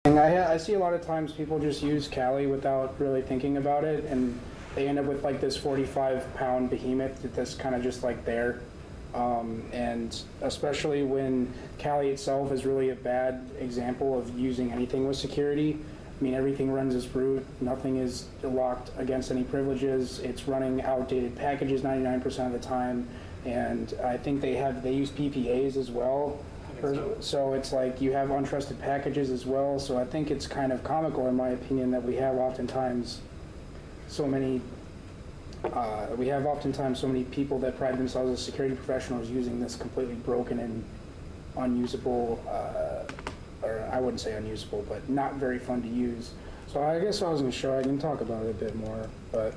I see a lot of times people just use Kali without really thinking about it, and they end up with like this 45-pound behemoth that's kind of just like there. And especially when Kali itself is really a bad example of using anything with security. I mean, everything runs as root, nothing is locked against any privileges, it's running outdated packages 99% of the time, and I think they use PPAs as well. So it's like you have untrusted packages as well, so I think it's kind of comical in my opinion that we have oftentimes so many people that pride themselves as security professionals using this completely broken and unusable, or I wouldn't say unusable, but not very fun to use. So I guess I was going to show, I can talk about it a bit more, but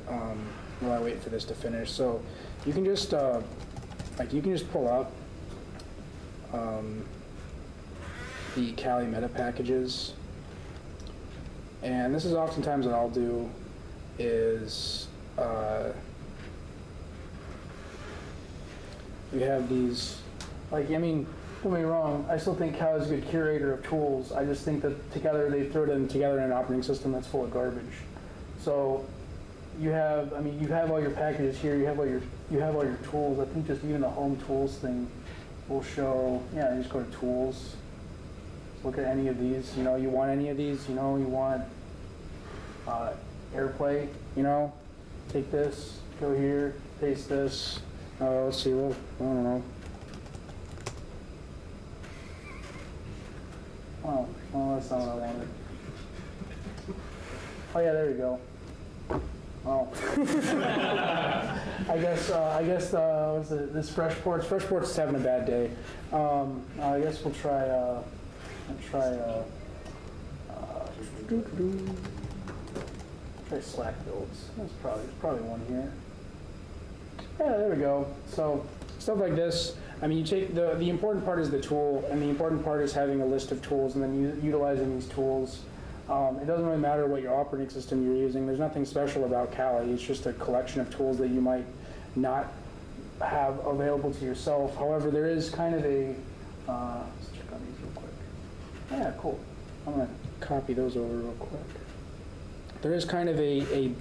while I wait for this to finish. So you can just, pull up the Kali meta packages, and this is oftentimes what I'll do is you have these, like, I mean, don't get me wrong, I still think Kali is a good curator of tools. I just think that together they throw them together in an operating system that's full of garbage. So you have all your packages here, you have all your tools. I think just even the home tools thing will show, yeah, you just go to tools, look at any of these, you want any of these, you want AirPlay, take this, go here, paste this, let's see, well, I don't know. Oh, that's not what I wanted. Oh yeah, there we go. Oh. I guess what's it, this Freshport's having a bad day. I guess we'll try Slack builds. There's probably one here. Yeah, there we go. So stuff like this. I mean, you take the important part is the tool, and the important part is having a list of tools and then utilizing these tools. It doesn't really matter what your operating system you're using. There's nothing special about Kali. It's just a collection of tools that you might not have available to yourself. However, there is kind of a, let's check on these real quick. Yeah, cool. I'm going to copy those over real quick. There is kind of a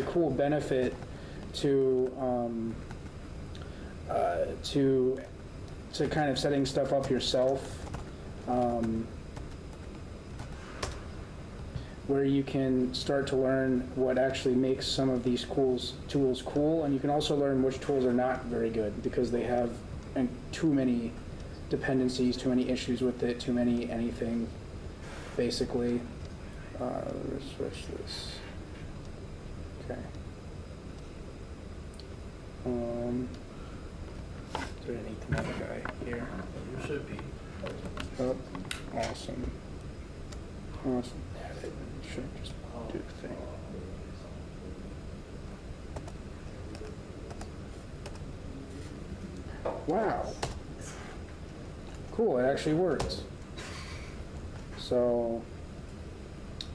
cool benefit to kind of setting stuff up yourself, where you can start to learn what actually makes some of these tools cool, and you can also learn which tools are not very good because they have too many dependencies, too many issues with it, too many anything, basically. Let's switch this. Okay. Do I need another guy here? You should be. Oh, awesome. Awesome. It should just do the thing. Wow. Cool, it actually worked. So,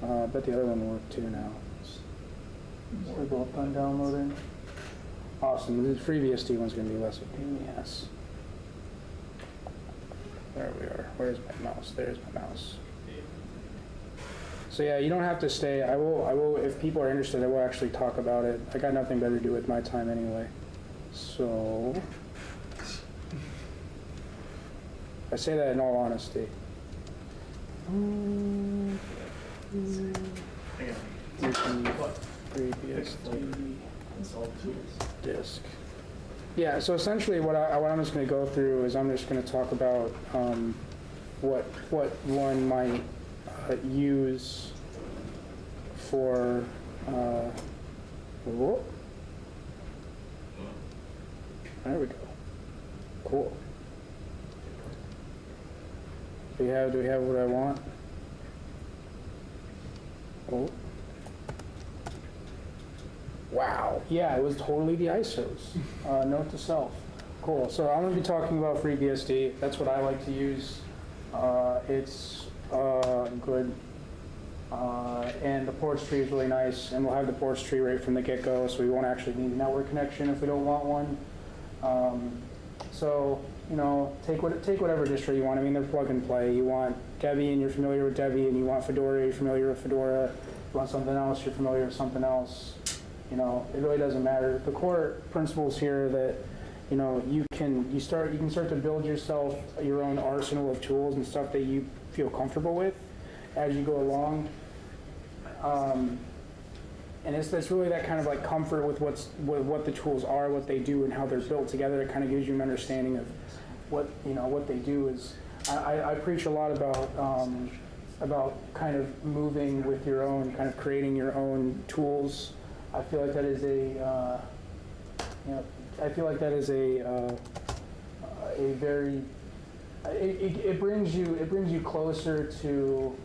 I bet the other one worked too now. We're both done downloading. Awesome, the FreeBSD one's going to be less of a pain in the ass. There we are. Where's my mouse? There's my mouse. So yeah, you don't have to stay. I will, if people are interested, I will actually talk about it. I got nothing better to do with my time anyway. So, I say that in all honesty. FreeBSD disk. Yeah, so essentially what I'm just going to go through is I'm just going to talk about what one might use for whoop. There we go. Cool. Do we have what I want? Oh. Wow. Yeah, it was totally the ISOs. Note to self. Cool. So I'm going to be talking about FreeBSD. That's what I like to use. It's good. And the ports tree is really nice, and we'll have the ports tree right from the get-go, so we won't actually need a network connection if we don't want one. So take whatever distro you want. I mean, they're plug and play. You want Debian, you're familiar with Debian. You want Fedora, you're familiar with Fedora. You want something else, you're familiar with something else. It really doesn't matter. The core principles here that you can start to build yourself your own arsenal of tools and stuff that you feel comfortable with as you go along. And it's really that kind of like comfort with what the tools are, what they do, and how they're built together. It kind of gives you an understanding of what they do. Is I preach a lot about kind of moving with your own, kind of creating your own tools. I feel like that is a very it brings you closer to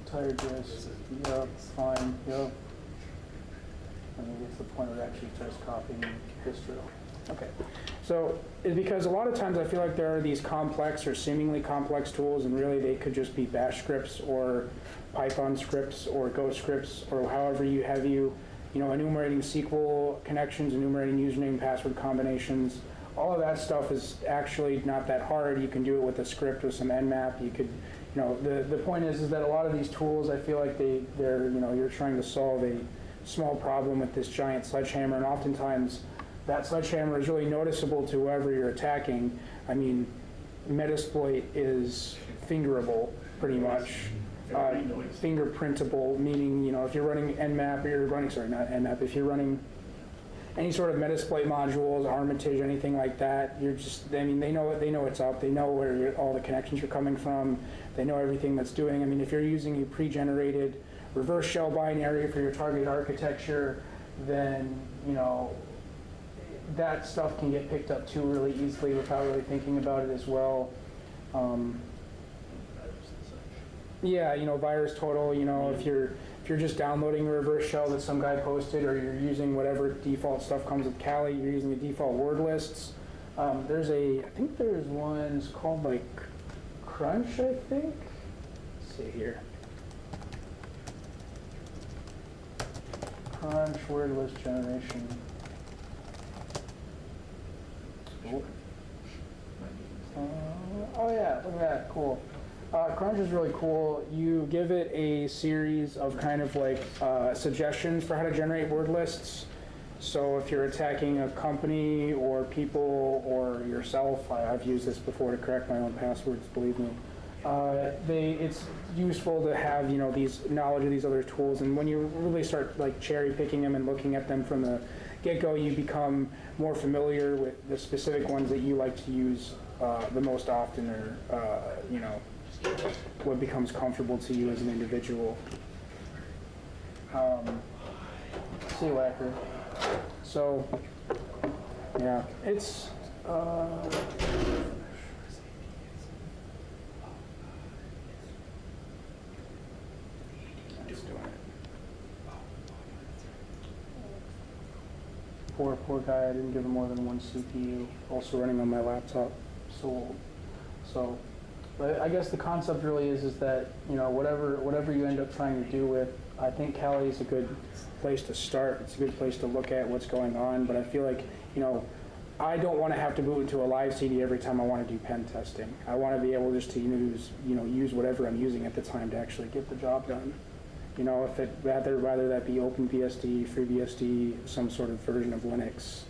tired yes. Yep, fine, yep. I mean, it's the point where it actually starts copying distro. Okay, so because a lot of times I feel like there are these complex or seemingly complex tools, and really they could just be bash scripts or Python scripts or Go scripts, or however you have enumerating SQL connections, enumerating username and password combinations. All of that stuff is actually not that hard. You can do it with a script with some nmap. You could, the point is that a lot of these tools, I feel like they're you're trying to solve a small problem with this giant sledgehammer, and oftentimes that sledgehammer is really noticeable to whoever you're attacking. I mean, Metasploit is fingerable, pretty much. Fingerprintable, meaning, if you're running nmap, or you're running, sorry, not nmap, if you're running any sort of Metasploit modules, Armitage, anything like that, they know it's up. They know where all the connections are coming from. They know everything that's doing. I mean, if you're using a pre-generated reverse shell binary for your target architecture, then, that stuff can get picked up too really easily without really thinking about it as well. Virus total, if you're just downloading a reverse shell that some guy posted, or you're using whatever default stuff comes with Kali, you're using the default word lists. I think there's one, it's called like Crunch, I think. Let's see here. Crunch word list generation. Oh yeah, look at that, cool. Crunch is really cool. You give it a series of kind of like suggestions for how to generate word lists. So if you're attacking a company or people or yourself, I've used this before to correct my own passwords, believe me. It's useful to have these knowledge of these other tools, and when you really start like cherry picking them and looking at them from the get-go, you become more familiar with the specific ones that you like to use the most often, or what becomes comfortable to you as an individual. See whacker. So yeah, it's Poor guy, I didn't give him more than one CPU, also running on my laptop. So but I guess the concept really is that, whatever you end up trying to do with, I think Kali is a good place to start. It's a good place to look at what's going on, but I feel like, I don't want to have to boot into a live CD every time I want to do pen testing. I want to be able just to use whatever I'm using at the time to actually get the job done. If it rather that be OpenBSD, FreeBSD, some sort of version of Linux.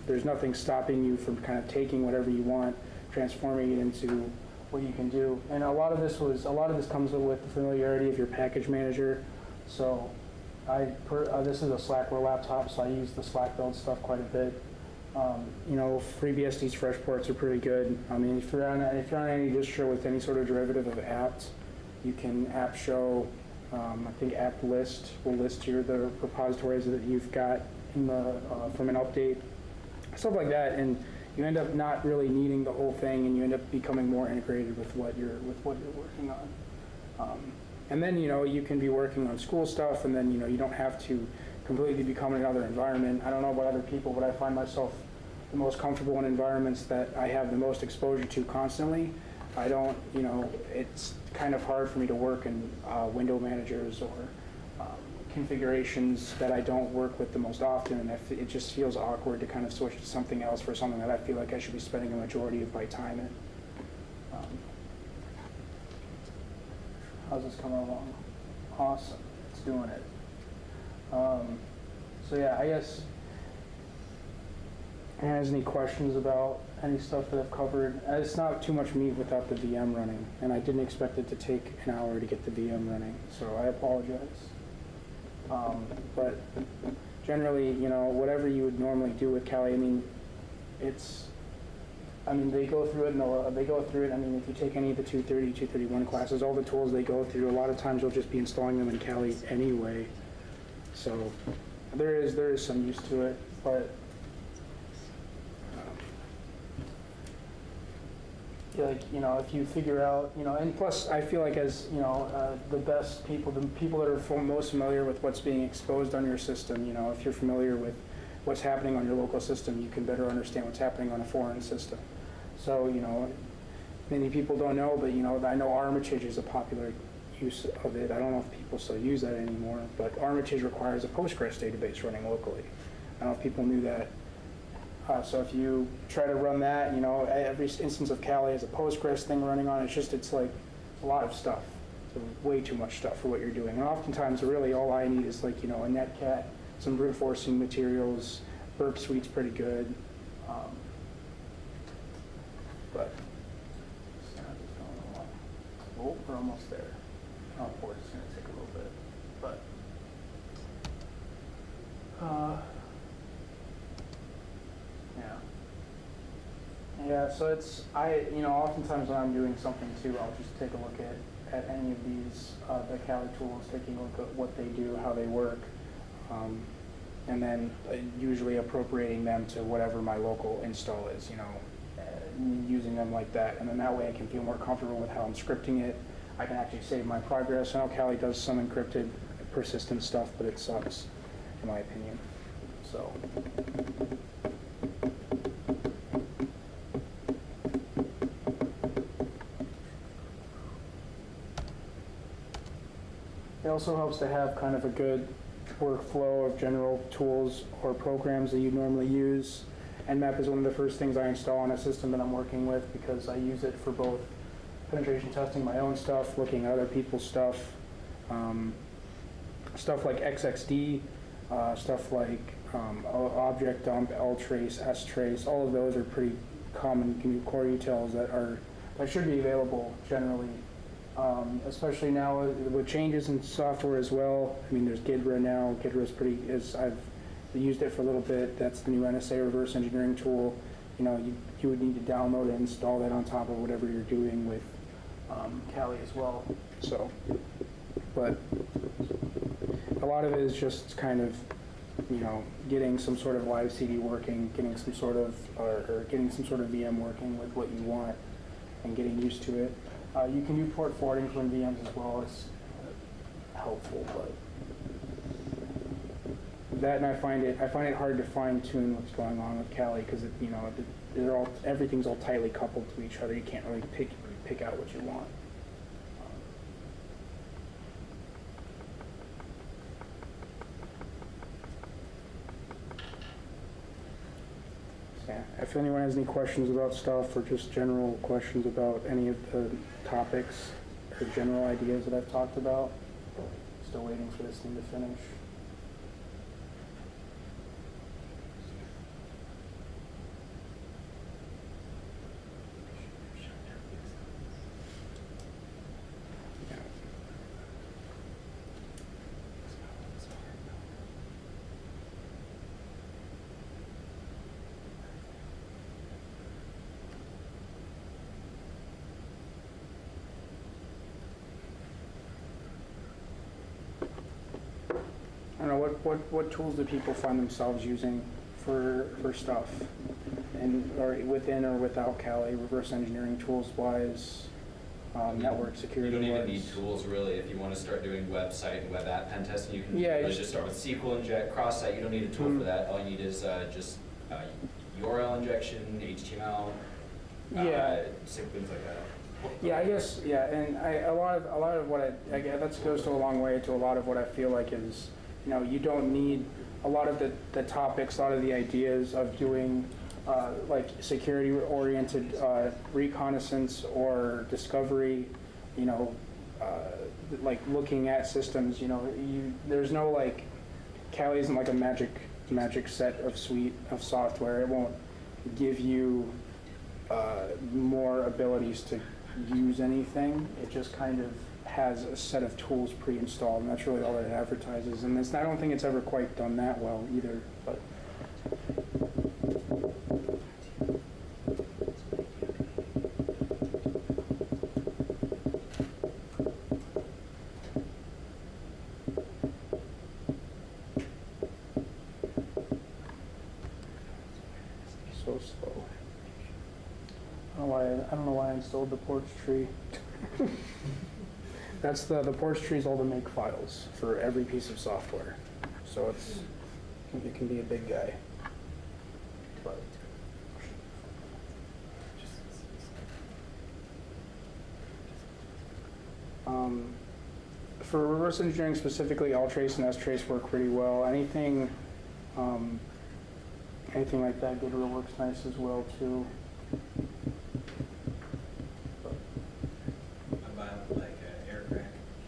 There's nothing stopping you from kind of taking whatever you want, transforming it into what you can do. And a lot of this comes with the familiarity of your package manager. So this is a Slackware laptop, so I use the Slack build stuff quite a bit. FreeBSD's fresh ports are pretty good. I mean, if you're on any distro with any sort of derivative of apt, you can apt show. I think apt list will list the repositories that you've got from an update, stuff like that, and you end up not really needing the whole thing, and you end up becoming more integrated with what you're working on. And then you can be working on school stuff, and then you don't have to completely become another environment. I don't know about other people, but I find myself the most comfortable in environments that I have the most exposure to constantly. I don't, it's kind of hard for me to work in window managers or configurations that I don't work with the most often, and it just feels awkward to kind of switch to something else for something that I feel like I should be spending a majority of my time in. How's this coming along? Awesome, it's doing it. So yeah, I guess, anyone has any questions about any stuff that I've covered? It's not too much meat without the VM running, and I didn't expect it to take an hour to get the VM running, so I apologize. But generally, you know, whatever you would normally do with Kali, I mean, they go through it, I mean, if you take any of the 230, 231 classes, all the tools they go through, a lot of times you'll just be installing them in Kali anyway. So there is some use to it, but like, you know, if you figure out, you know, and plus I feel like as, you know, the people that are most familiar with what's being exposed on your system, you know, if you're familiar with what's happening on your local system, you can better understand what's happening on a foreign system. So, you know, many people don't know, but, you know, I know Armitage is a popular use of it. I don't know if people still use that anymore, but Armitage requires a Postgres database running locally. I don't know if people knew that. So if you try to run that, you know, every instance of Kali has a Postgres thing running on it. It's like a lot of stuff. It's way too much stuff for what you're doing. And oftentimes, really, all I need is, like, you know, a netcat, some brute forcing materials. Burp Suite's pretty good. But oh, we're almost there. Oh, boy, it's going to take a little bit. But yeah, so you know, oftentimes when I'm doing something too, I'll just take a look at any of these, the Kali tools, taking a look at what they do, how they work, and then usually appropriating them to whatever my local install is, you know, using them like that. And then that way I can feel more comfortable with how I'm scripting it. I can actually save my progress. I know Kali does some encrypted persistent stuff, but it sucks, in my opinion. So. It also helps to have kind of a good workflow of general tools or programs that you normally use. Nmap is one of the first things I install on a system that I'm working with, because I use it for both penetration testing my own stuff, looking at other people's stuff, stuff like XXD, stuff like object dump, ltrace, strace. All of those are pretty common core utils that should be available generally. Especially now with changes in software as well. I mean, there's Ghidra now. I've used it for a little bit. That's the new NSA reverse engineering tool. You know, you would need to download it and install that on top of whatever you're doing with Kali as well. So, but a lot of it is just kind of, you know, getting some sort of live CD working, getting some sort of VM working with what you want, and getting used to it. You can do port forwarding from VMs as well. It's helpful, but that, and I find it hard to fine tune what's going on with Kali, because you know, everything's all tightly coupled to each other. You can't really pick out what you want. Yeah. If anyone has any questions about stuff, or just general questions about any of the topics or general ideas that I've talked about, still waiting for this thing to finish. I don't know, what tools do people find themselves using for stuff, and or within or without Kali, reverse engineering tools wise, network security wise? You don't even need tools really. If you want to start doing website and web app pen testing, you can just start with SQL inject, cross-site. You don't need a tool for that. All you need is just URL injection, HTML, things like that. Yeah, I guess, yeah, and a lot of what that goes to a long way to a lot of what I feel like is You don't need a lot of the topics, a lot of the ideas of doing like security-oriented reconnaissance or discovery, like looking at systems. There's no like, Kali isn't like a magic set of suite of software. It won't give you more abilities to use anything. It just kind of has a set of tools pre-installed, and that's really all that it advertises. And I don't think it's ever quite done that well either. But so slow. I don't know why I installed the porch tree. That's the porch tree is all the make files for every piece of software. So it can be a big guy. But for reverse engineering specifically, Ltrace and strace work pretty well. Anything like that, Gidra works nice as well too.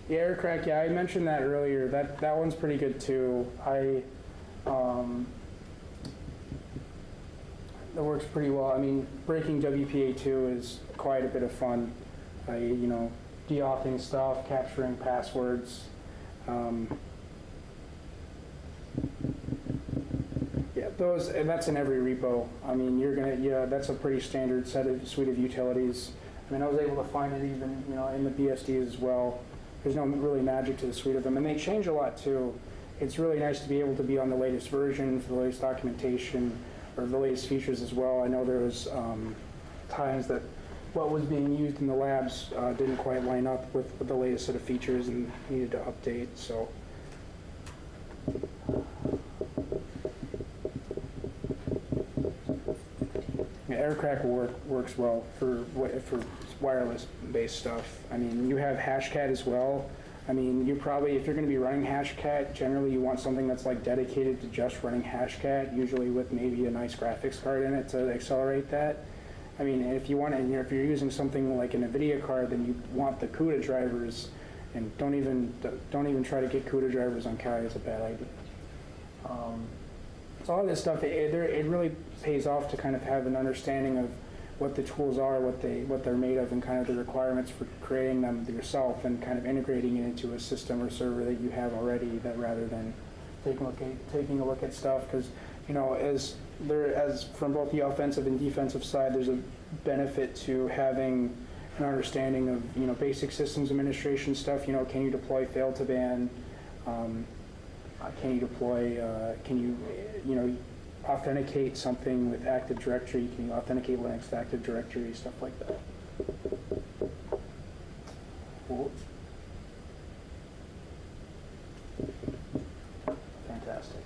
Yeah, Aircrack, yeah, I mentioned that earlier. That one's pretty good too. That works pretty well. I mean, breaking WPA2 is quite a bit of fun. Deauthing stuff, capturing passwords. Yeah, and that's in every repo. I mean, that's a pretty standard suite of utilities. I mean, I was able to find it even, in the BSDs as well. There's no really magic to the suite of them, and they change a lot too. It's really nice to be able to be on the latest version for the latest documentation or the latest features as well. I know there was times that what was being used in the labs didn't quite line up with the latest set of features and needed to update. So. Yeah, Aircrack works well for wireless-based stuff. I mean, you have Hashcat as well. I mean, if you're going to be running Hashcat, generally you want something that's like dedicated to just running Hashcat, usually with maybe a nice graphics card in it to accelerate that. I mean, if you want, if you're using something like a NVIDIA card, then you want the CUDA drivers, and don't even try to get CUDA drivers on Kali. It's a bad idea. So all this stuff, it really pays off to kind of have an understanding of what the tools are, what they're made of, and kind of the requirements for creating them yourself, and kind of integrating it into a system or server that you have already. That rather than taking a look at stuff, because as from both the offensive and defensive side, there's a benefit to having an understanding of basic systems administration stuff. Can you deploy fail to ban? Can you deploy? Can you authenticate something with Active Directory? Can you authenticate Linux with Active Directory? Stuff like that. Cool. Fantastic.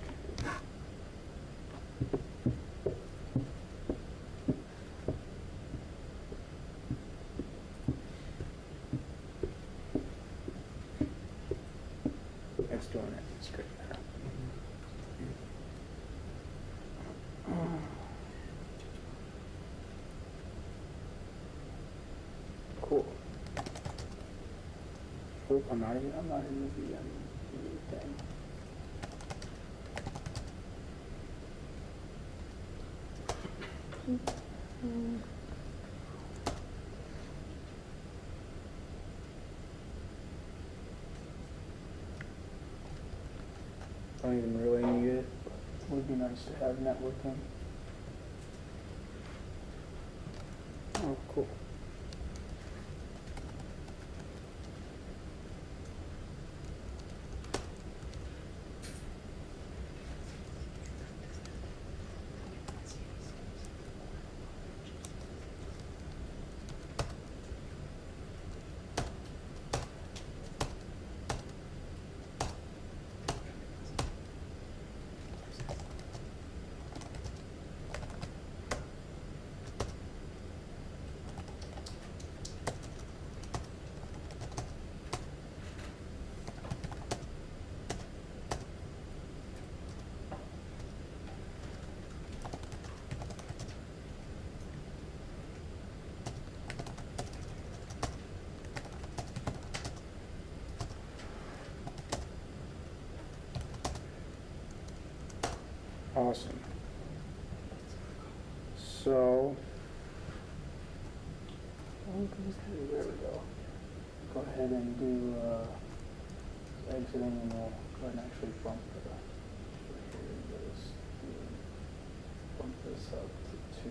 It's doing it. It's great. Cool. Oh, I'm not in the VM thing. Don't even really need it. It would be nice to have networking. Oh, cool. Awesome. So, there we go. Go ahead and do exiting, and we'll go ahead and actually bump this up to 2.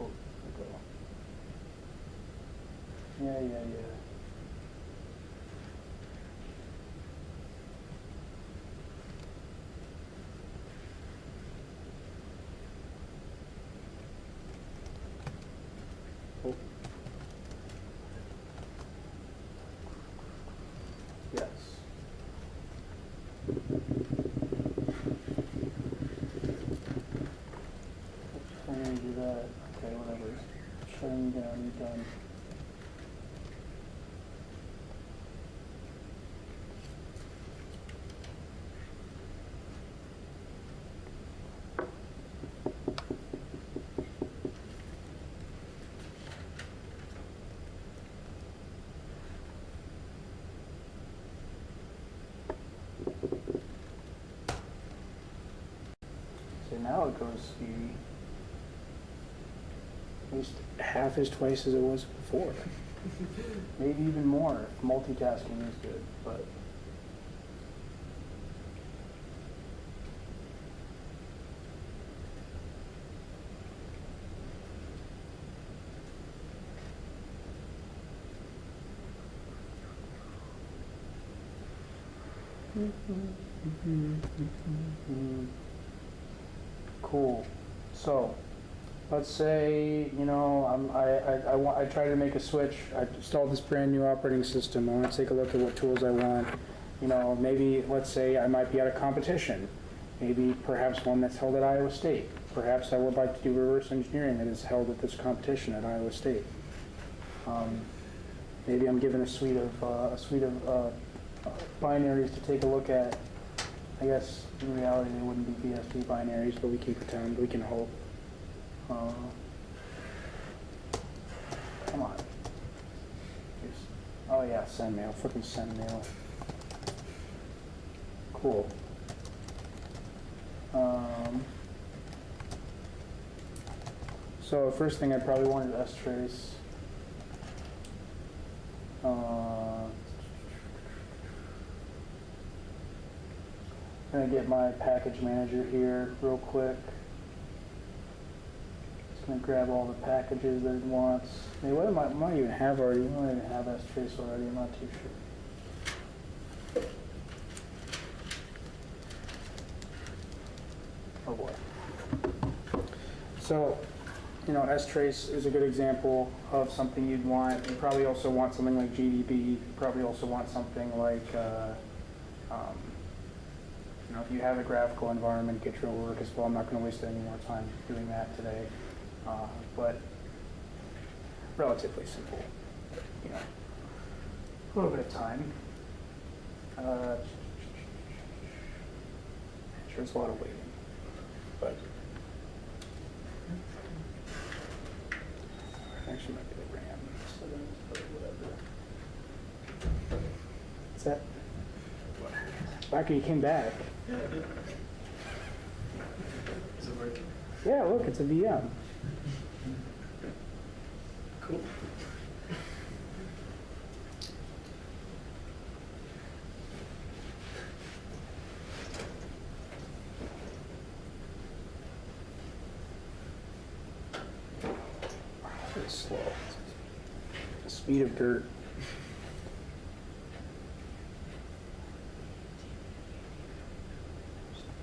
Oh, there we go. Yeah. Oh. Yes. Trying to do that. Okay, whatever. Shutting down, you're done. So now it goes speedy. At least half as twice as it was before. Maybe even more if multitasking is good, but cool. So let's say, I try to make a switch. I installed this brand new operating system. I want to take a look at what tools I want. Maybe let's say I might be at a competition. Maybe perhaps one that's held at Iowa State. Perhaps I would like to do reverse engineering that is held at this competition at Iowa State. Maybe I'm given a suite of binaries to take a look at. I guess in reality they wouldn't be BSD binaries, but we can pretend, we can hope. Come on. Oh yeah, send mail. Frickin' send mail. Cool. So first thing I probably wanted to strace. I'm gonna get my package manager here real quick. Just gonna grab all the packages that it wants. Maybe what I might even have already. We might even have strace already. I'm not too sure. Oh boy. So, strace is a good example of something you'd want. You probably also want something like GDB. You probably also want something like, if you have a graphical environment, get your work as well. I'm not going to waste any more time doing that today, but relatively simple. A little bit of time. Sure, it's a lot of waiting, but actually might be the RAM. So whatever. What's that? Back when you came back. Yeah, I did. Is it working? Yeah, look, it's a VM. Cool. It's slow. The speed of dirt.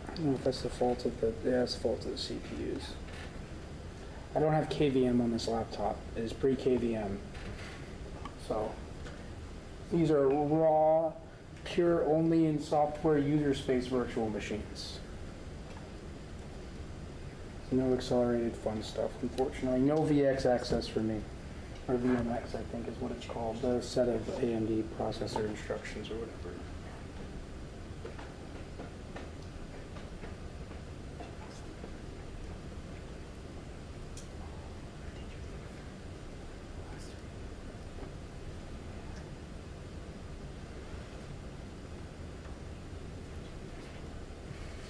I don't know if that's the fault of it's the fault of the CPUs. I don't have KVM on this laptop. It is pre-KVM. So these are raw, pure only in software user space virtual machines. No accelerated fun stuff, unfortunately. No VX access for me. Or VMX, I think is what it's called. The set of AMD processor instructions or whatever.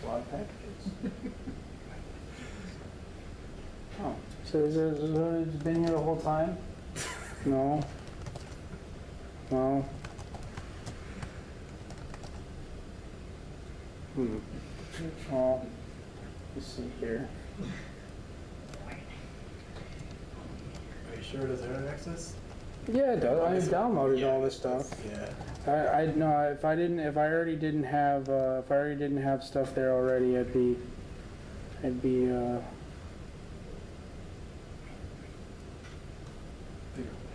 A lot of packages. Oh, so it's been here the whole time? No? No? Well, let's see here. Are you sure it has internet access? Yeah, it does. I downloaded all this stuff. Yeah. I no. If I already didn't have stuff there already, I'd be.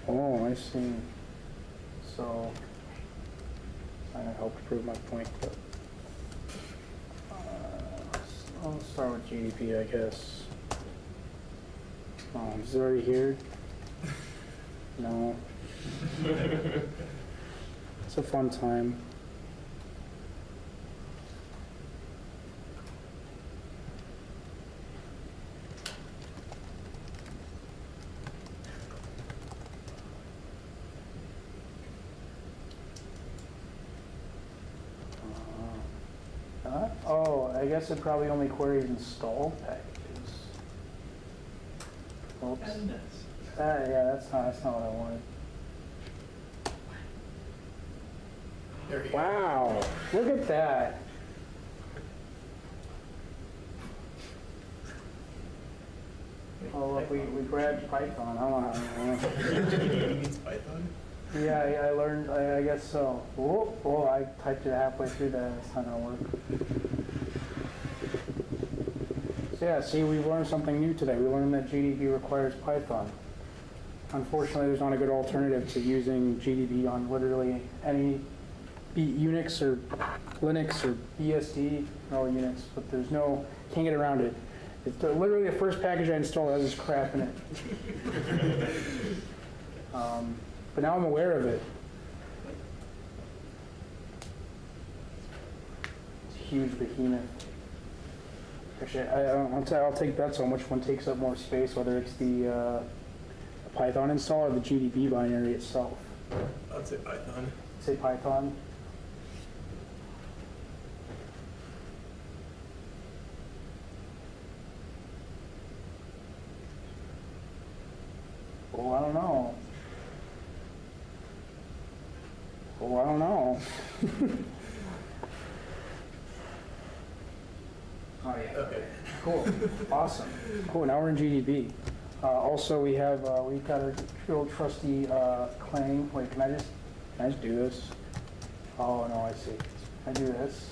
Oh, I see. So, I help prove my point, but I'll start with GDP, I guess. Oh, is it already here? No. It's a fun time. Oh, I guess it probably only queries installed packages. Oops. Yeah, that's not what I wanted. There you go. Wow, look at that. Oh, look, we grabbed Python. I don't know. He needs Python? Yeah, I learned, I guess so. Oh, I typed it halfway through that. It's not gonna work. So yeah, see, we've learned something new today. We learned that GDB requires Python. Unfortunately, there's not a good alternative to using GDB on literally any Unix or Linux or BSD, no Unix, but there's no, can't get around it. It's literally the first package I installed has this crap in it. But now I'm aware of it. It's a huge behemoth. Actually, I'll take bets on which one takes up more space, whether it's the Python install or the GDB binary itself. I'd say Python. Say Python. Oh, I don't know. Oh, I don't know. Oh, yeah. Okay. Cool. Awesome. Cool. Now we're in GDB. Also, we've got a good old trusty Clang. Wait, can I just do this? Oh, no, I see. I do this.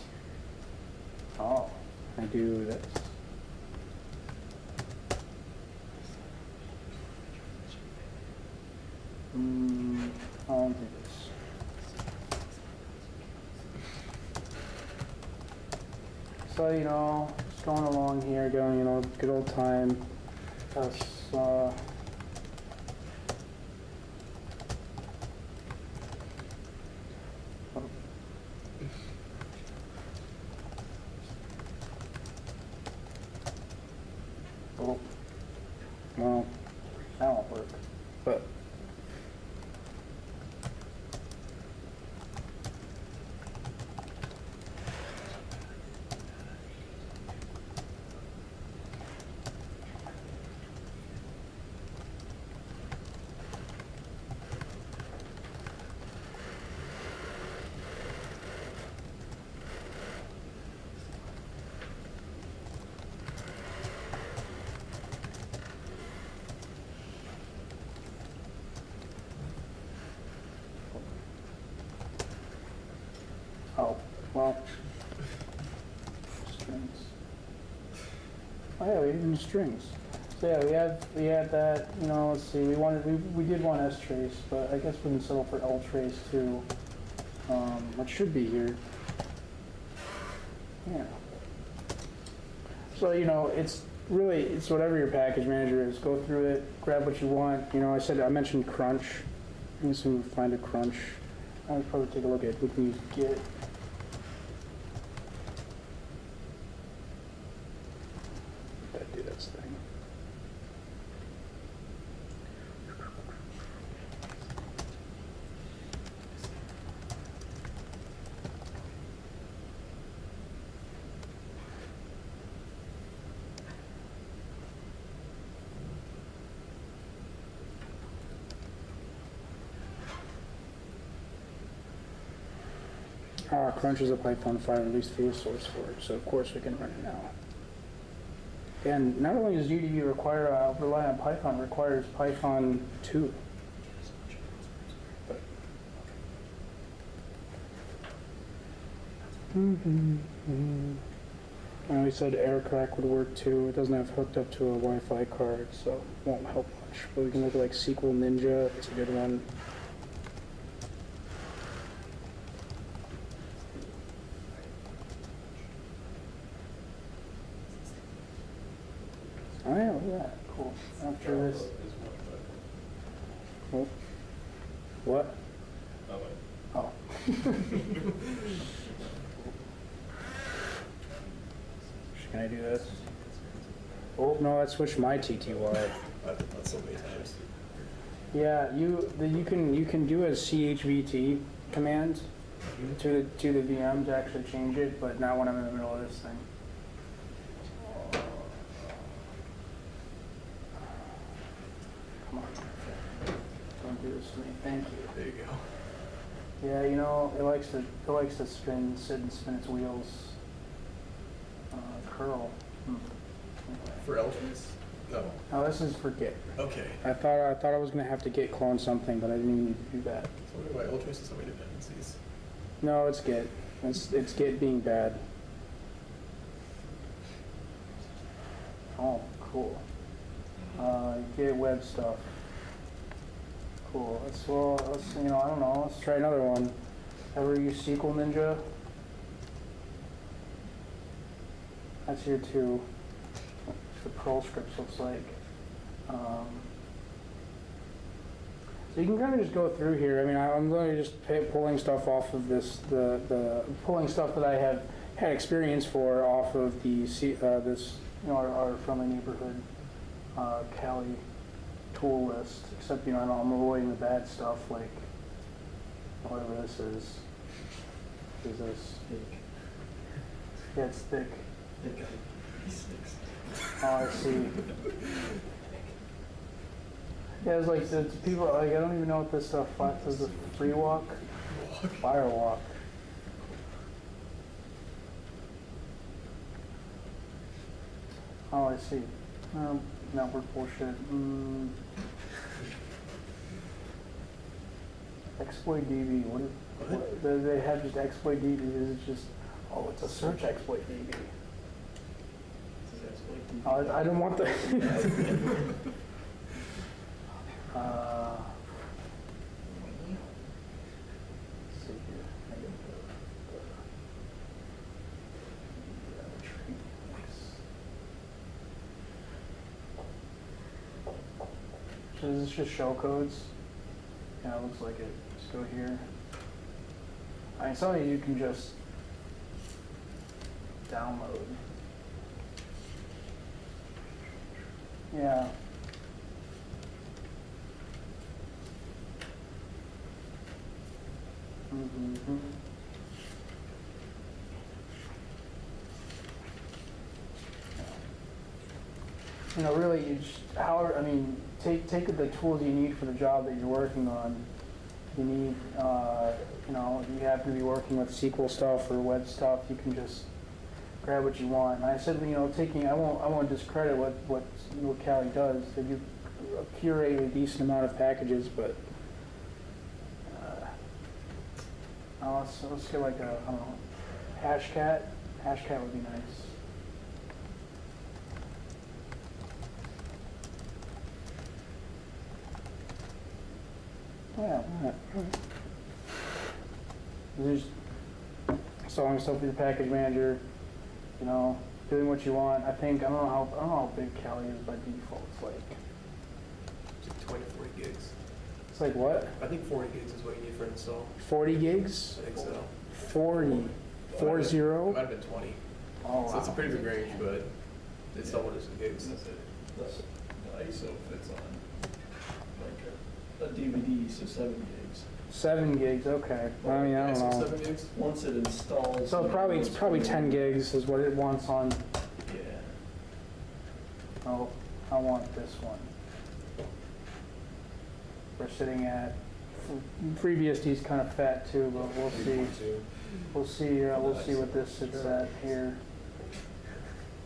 Oh, I do this. I'll do this. So, just going along here, going, good old time. Us, oh, well, that won't work. But oh, well, strings. Oh yeah, we did strings. So yeah, we had that. Let's see. We did want strace, but I guess we can settle for ltrace too. What should be here? Yeah. So it's whatever your package manager is. Go through it, grab what you want. I mentioned crunch. I'm just gonna find a crunch. I'll probably take a look at what we get. That do that thing. Crunch is a Python file, released via source for it, so of course we can run it now. And not only does GDB rely on Python, it requires Python 2. And we said AirCrack would work too. It doesn't have hooked up to a Wi-Fi card, so it won't help much. But we can look at like SQL Ninja. It's a good one. Oh yeah, look at that. Cool. After this. Oh. What? Oh. Can I do this? Oh no, I switched my TTY. I've done that so many times. Yeah, you can do a chvt command to the VM to actually change it, but not when I'm in the middle of this thing. Come on, don't do this to me. Thank you. There you go. Yeah, you know it likes to sit and spin its wheels. Curl. For LGs? No. No, this is for Git. Okay. I thought I was gonna have to Git clone something, but I didn't need to do that. So what do I LGs and so many dependencies? No, it's Git. It's Git being bad. Oh, cool. Git web stuff. Cool. Let's I don't know. Let's try another one. Ever use SQL Ninja? That's here too. The Perl scripts looks like. So you can kind of just go through here. I mean, I'm going to just pulling stuff off of this, pulling stuff that I have had experience for off of our friendly neighborhood Kali tool list. Except I'm avoiding the bad stuff like whatever this is. What is this? Yeah, it's thick. Oh, I see. Yeah, it's like it's people like I don't even know what this stuff is. A free walk, firewalk. Oh, I see. Network bullshit. Exploit DB. What? They have just exploit DB. Is it just? Oh, it's a search exploit DB. I don't want the. So is this just shellcodes? Yeah, it looks like it. Just go here. I mean, some of you can just download. Yeah. Mm-hmm. Really, you just, take the tools you need for the job that you're working on. You need, you happen to be working with SQL stuff or web stuff, you can just grab what you want. And I said, I won't discredit what Kali does. They do curate a decent amount of packages, but let's get like a, I don't know, Hashcat. Hashcat would be nice. Yeah, there's installing stuff with your package manager, doing what you want. I don't know how big Kali is by default. It's like 20 to 40 gigs. It's like what? I think 40 gigs is what you need for an install. 40 gigs? I think so. 40. 40? It might have been 20. Oh, so it's a pretty big range, but it's not what it is in gigs. The ISO fits on like a DVD, so 7 gigs. 7 gigs, okay. I don't know. 7 gigs? Once it installs. So it's probably 10 gigs is what it wants on. Yeah. Oh, I want this one. We're sitting at FreeBSD is kind of fat too, but we'll see. 3.2. We'll see what this sits at here.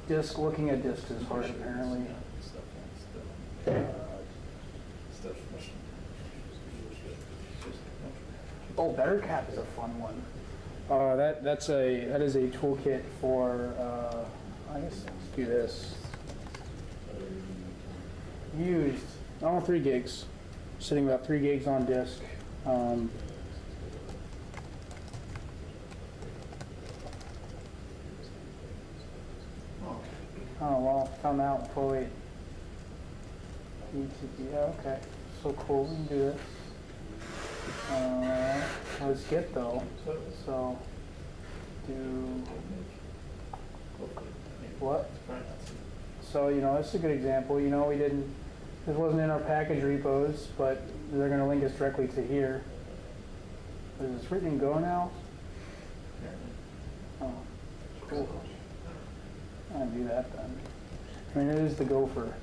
Looking at disk is hard apparently. Oh, BetterCap is a fun one. That is a toolkit for. I guess let's do this. Used 3 gigs, sitting about 3 gigs on disk. Oh well, found out. Oh wait. Yeah, okay. So cool. We can do this. Let's get though. So do what? So this is a good example. This wasn't in our package repos, but they're going to link us directly to here. Is this written in Go now? Oh, cool. I'll do that then. I mean, it is the Gopher. Oops.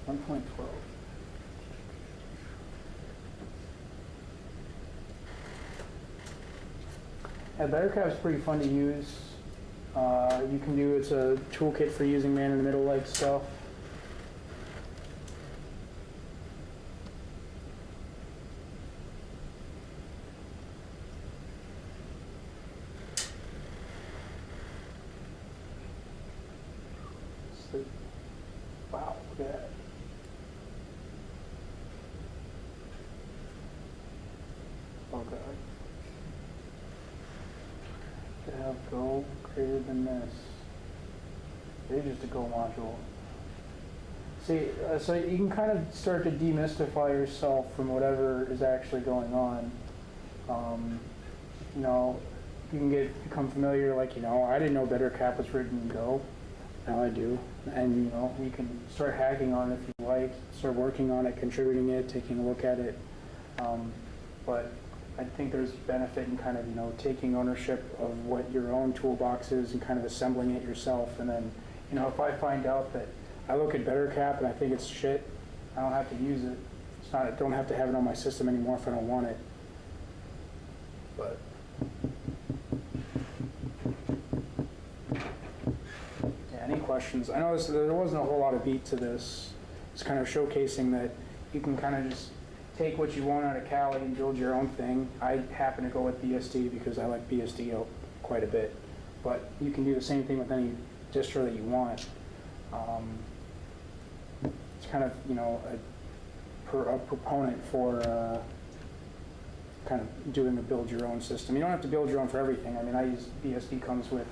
.12. Yeah, BetterCap is pretty fun to use. It's a toolkit for using man-in-the-middle like stuff. Wow, look at that. Oh god. To have Go greater than this. It's just a Go module. See, so you can kind of start to demystify yourself from whatever is actually going on. You can become familiar, I didn't know BetterCap was written in Go. Now I do. And, you can start hacking on it if you like, start working on it, contributing it, taking a look at it. But I think there's benefit in kind of, taking ownership of what your own toolbox is and kind of assembling it yourself. And then, if I find out that I look at BetterCap and I think it's shit, I don't have to use it. I don't have to have it on my system anymore if I don't want it. But any questions? I know there wasn't a whole lot of beat to this. It's kind of showcasing that you can kind of just take what you want out of Kali and build your own thing. I happen to go with BSD because I like BSD quite a bit. But you can do the same thing with any distro that you want. It's kind of, a proponent for kind of doing a build your own system. You don't have to build your own for everything. I mean, I use BSD comes with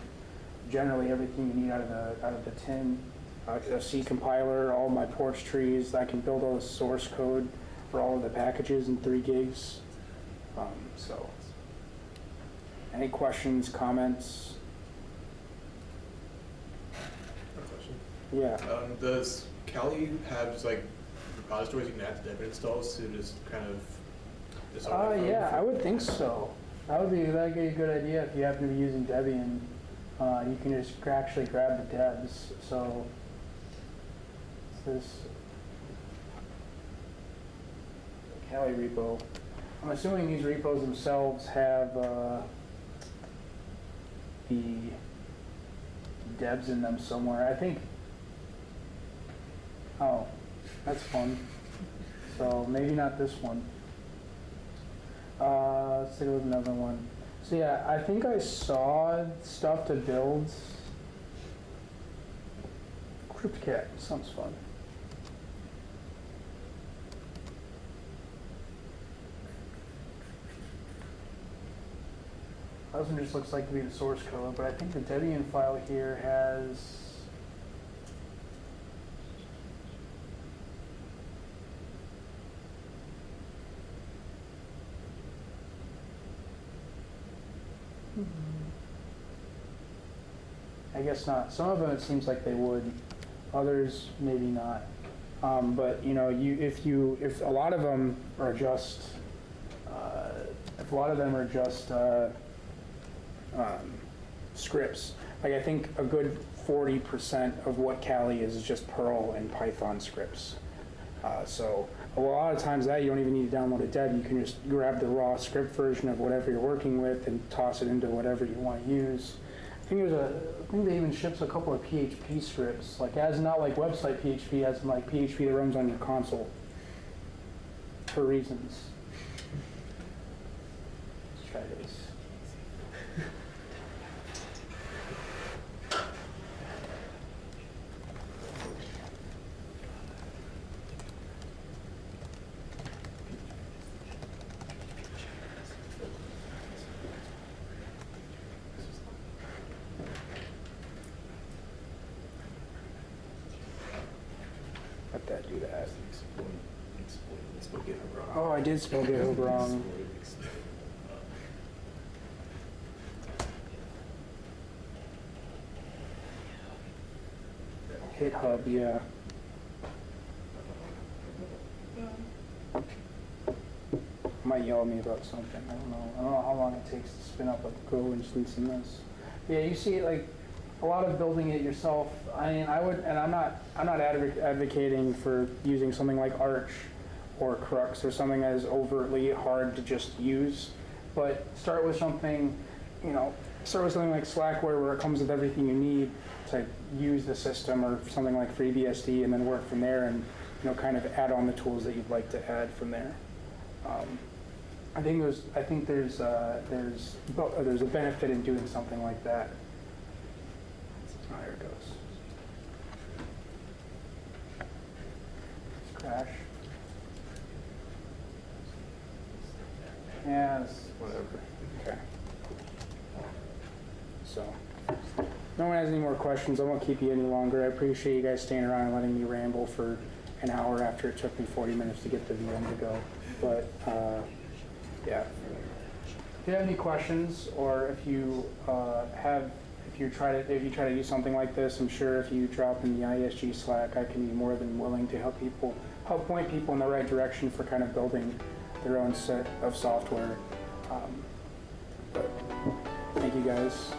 generally everything you need out of the tin, a C compiler, all my porch trees. I can build all the source code for all of the packages in 3 gigs. So, any questions, comments? Yeah. Does Kali have just repositories you can add to Debian installs to just kind of yeah, I would think so. That'd be a good idea if you happen to be using Debian. You can just actually grab the debs. So this Kali repo. I'm assuming these repos themselves have the debs in them somewhere. I think. Oh, that's fun. So maybe not this one. Let's take a look at another one. So yeah, I think I saw stuff to build. CryptCat sounds fun. This one just looks like to be the source code, but I think the Debian file here has. I guess not. Some of them it seems like they would. Others maybe not. But if a lot of them are just, A lot of them are just scripts. Like I think a good 40% of what Kali is just Perl and Python scripts. So a lot of times that you don't even need to download a dev. You can just grab the raw script version of whatever you're working with and toss it into whatever you want to use. I think they even ships a couple of PHP scripts, like as not like website PHP, as in like PHP that runs on your console for reasons. Let's try this. Let that do that. Oh, I did spell GitHub wrong. GitHub, yeah. Might yell at me about something. I don't know how long it takes to spin up a Go instance in this. Yeah, you see, like a lot of building it yourself. I mean, I would, and I'm not advocating for using something like Arch or Crux or something that is overtly hard to just use. But start with something, start with something like Slackware where it comes with everything you need to use the system, or something like FreeBSD, and then work from there, and kind of add on the tools that you'd like to add from there. I think there's a benefit in doing something like that. Oh, here it goes. Let's crash. Yeah, whatever. Okay. So, no one has any more questions. I won't keep you any longer. I appreciate you guys staying around and letting me ramble for an hour after it took me 40 minutes to get the VM to go. But, yeah. If you have any questions, or if you try to do something like this, I'm sure if you drop in the IASG Slack, I can be more than willing to help point people in the right direction for kind of building their own set of software. But thank you guys.